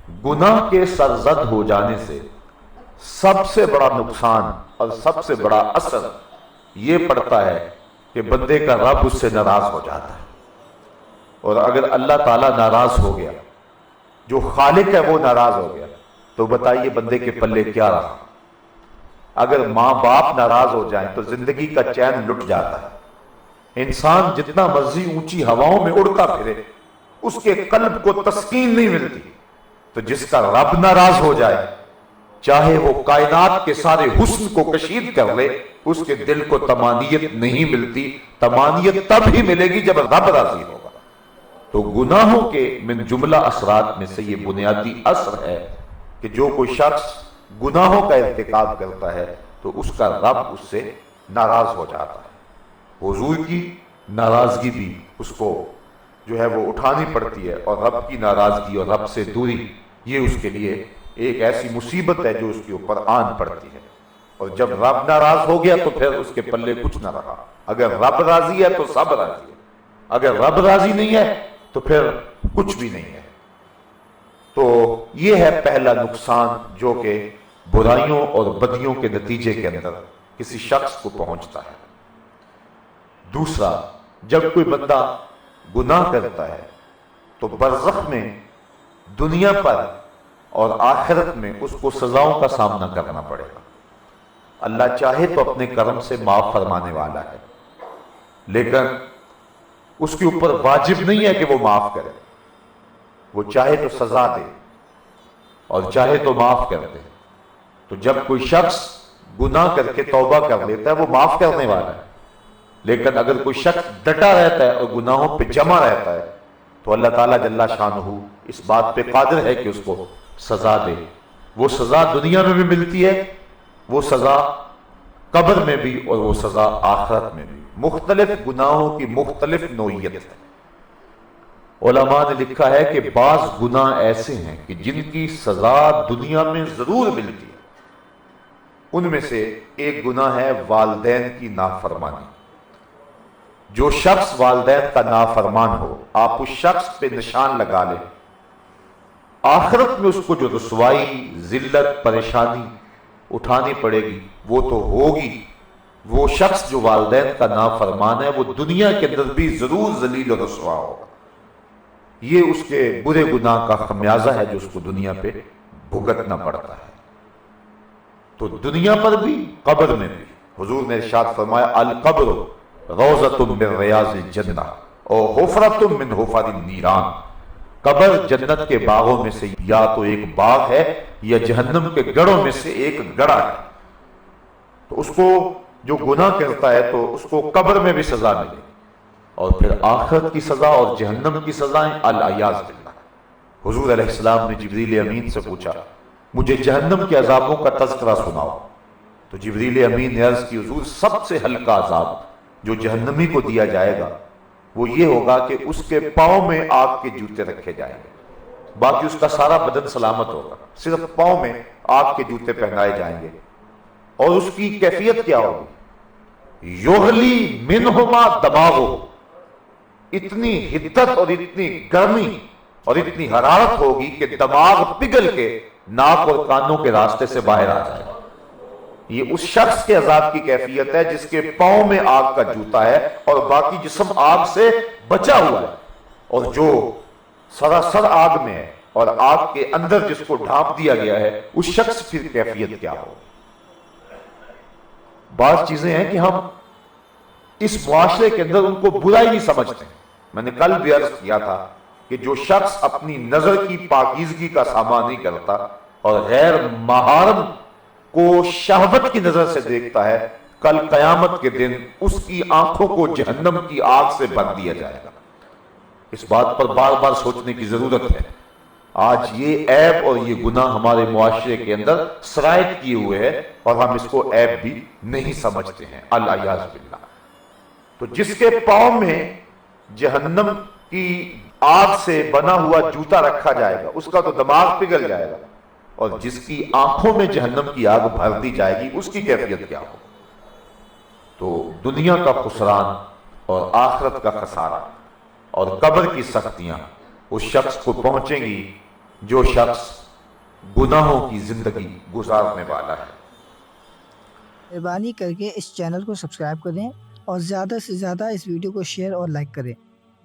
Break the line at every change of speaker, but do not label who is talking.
گناہ کے سرزد ہو جانے سے سب سے بڑا نقصان اور سب سے بڑا اثر یہ پڑتا ہے کہ بندے کا رب اس سے ناراض ہو جاتا ہے. اور اگر اللہ تعالیٰ ناراض ہو گیا، جو خالق ہے وہ ناراض ہو گیا، تو بتائیے بندے کے پلے کیا رہا؟ اگر ماں باپ ناراض ہو جائیں تو زندگی کا چین لٹ جاتا ہے. انسان جتنا مرضی اونچی ہواؤں میں اڑتا پھرے، اس کے قلب کو تسکین نہیں ملتی. تو جس کا رب ناراض ہو جائے، چاہے وہ کائنات کے سارے حسن کو کشید کر لے، اس کے دل کو طمانینت نہیں ملتی. طمانینت تب ہی ملے گی جب رب راضی ہوگا. تو گناہوں کے من جملہ اثرات میں سے یہ بنیادی اثر ہے کہ جو کوئی شخص گناہوں کا ارتکاب کرتا ہے تو اس کا رب اس سے ناراض ہو جاتا ہے. حضور کی ناراضگی بھی اس کو جو ہے وہ اٹھانی پڑتی ہے، اور رب کی ناراضگی اور رب سے دوری یہ اس کے لیے ایک ایسی مصیبت ہے جو اس کے اوپر آن پڑتی ہے. اور جب رب ناراض ہو گیا تو پھر اس کے پلے کچھ نہ رہا. اگر رب راضی ہے تو سب راضی ہے، اگر رب راضی نہیں ہے تو پھر کچھ بھی نہیں ہے. تو یہ ہے پہلا نقصان جو کہ برائیوں اور بدیوں کے نتیجے کے اندر کسی شخص کو پہنچتا ہے. دوسرا، جب کوئی بندہ گناہ کرتا ہے تو برزخ میں، دنیا پر اور آخرت میں اس کو سزاؤں کا سامنا کرنا پڑے گا. اللہ چاہے تو اپنے کرم سے معاف فرمانے والا ہے، لیکن اس کے اوپر واجب نہیں ہے کہ وہ معاف کرے. وہ چاہے تو سزا دے اور چاہے تو معاف کر دے. تو جب کوئی شخص گناہ کر کے توبہ کر لیتا ہے وہ معاف کرنے والا ہے، لیکن اگر کوئی شخص ڈٹا رہتا ہے اور گناہوں پہ جمع رہتا ہے تو اللہ تعالیٰ جل شانہ اس بات پہ قادر ہے کہ اس کو سزا دے. وہ سزا دنیا میں بھی ملتی ہے، وہ سزا قبر میں بھی، اور وہ سزا آخرت میں بھی. مختلف گناہوں کی مختلف نوعیت ہے. علماء نے لکھا ہے کہ بعض گناہ ایسے ہیں کہ جن کی سزا دنیا میں ضرور ملتی ہے. ان میں سے ایک گناہ ہے والدین کی نافرمانی. جو شخص والدین کا نافرمان ہو، آپ اس شخص پہ نشان لگا لیں، آخرت میں اس کو جو رسوائی، ذلت، پریشانی اٹھانی پڑے گی وہ تو ہوگی. وہ شخص جو والدین کا نافرمان ہے وہ دنیا کے اندر بھی ضرور ذلیل و رسوا ہوگا. یہ اس کے برے گناہ کا خمیازہ ہے جو اس کو دنیا پہ بھگتنا پڑتا ہے. تو دنیا پر بھی، قبر میں بھی. حضور نے ارشاد فرمایا القبر روضۃ من ریاض الجنہ اور حفرۃ من حفر النیران. قبر جنت کے باغوں میں سے یا تو ایک باغ ہے یا جہنم کے گڑھوں میں سے ایک گڑھا ہے. تو اس کو جو گناہ کرتا ہے تو اس کو قبر میں بھی سزا ملے، اور پھر آخرت کی سزا اور جہنم کی سزائیں العیاذ باللہ. حضور علیہ السلام نے جبریل امین سے پوچھا مجھے جہنم کے عذابوں کا تذکرہ سناؤ. تو جبریل امین نے عرض کی حضور سب سے ہلکا عذاب جو جہنمی کو دیا جائے گا وہ یہ ہوگا کہ اس کے پاؤں میں آگ کے جوتے رکھے جائیں گے. باقی اس کا سارا بدن سلامت ہوگا، صرف پاؤں میں آگ کے جوتے پہنائے جائیں گے. اور اس کی کیفیت کیا ہوگی؟ یغلی منہما دماغو، اتنی حدت اور اتنی گرمی اور اتنی حرارت ہوگی کہ دماغ پگھل کے ناک اور کانوں کے راستے سے باہر آ جائے گا. یہ اس شخص کے عذاب کی کیفیت ہے جس کے پاؤں میں آگ کا جوتا ہے اور باقی جسم آگ سے بچا ہوا ہے. اور جو سراسر آگ میں ہے اور آگ کے اندر جس کو ڈھانپ دیا گیا ہے اس شخص کی کیفیت کیا ہو. بعض چیزیں ہیں کہ ہم اس معاشرے کے اندر ان کو برائی نہیں سمجھتے. میں نے کل بھی عرض کیا تھا کہ جو شخص اپنی نظر کی پاکیزگی کا سامان نہیں کرتا اور غیر محرم کو شہوت کی نظر سے دیکھتا ہے، کل قیامت کے دن اس کی آنکھوں کو جہنم کی آگ سے بھر دیا جائے گا. اس بات پر بار بار سوچنے کی ضرورت ہے. آج یہ عیب اور یہ گناہ ہمارے معاشرے کے اندر سرایت کیے ہوئے ہے اور ہم اس کو عیب بھی نہیں سمجھتے ہیں العیاذ باللہ. تو جس کے پاؤں میں جہنم کی آگ سے بنا ہوا جوتا رکھا جائے گا اس کا تو دماغ پگھل جائے گا، اور جس کی آنکھوں میں جہنم کی آگ بھر دی جائے گی اس کی کیفیت کیا ہو. تو دنیا کا خسران اور آخرت کا خسارہ اور قبر کی سختیاں اس شخص کو پہنچیں گی جو شخص گناہوں کی زندگی گزارنے والا ہے۔
مہربانی کر کے اس چینل کو سبسکرائب کریں اور زیادہ سے زیادہ اس ویڈیو کو شیئر اور لائک کریں۔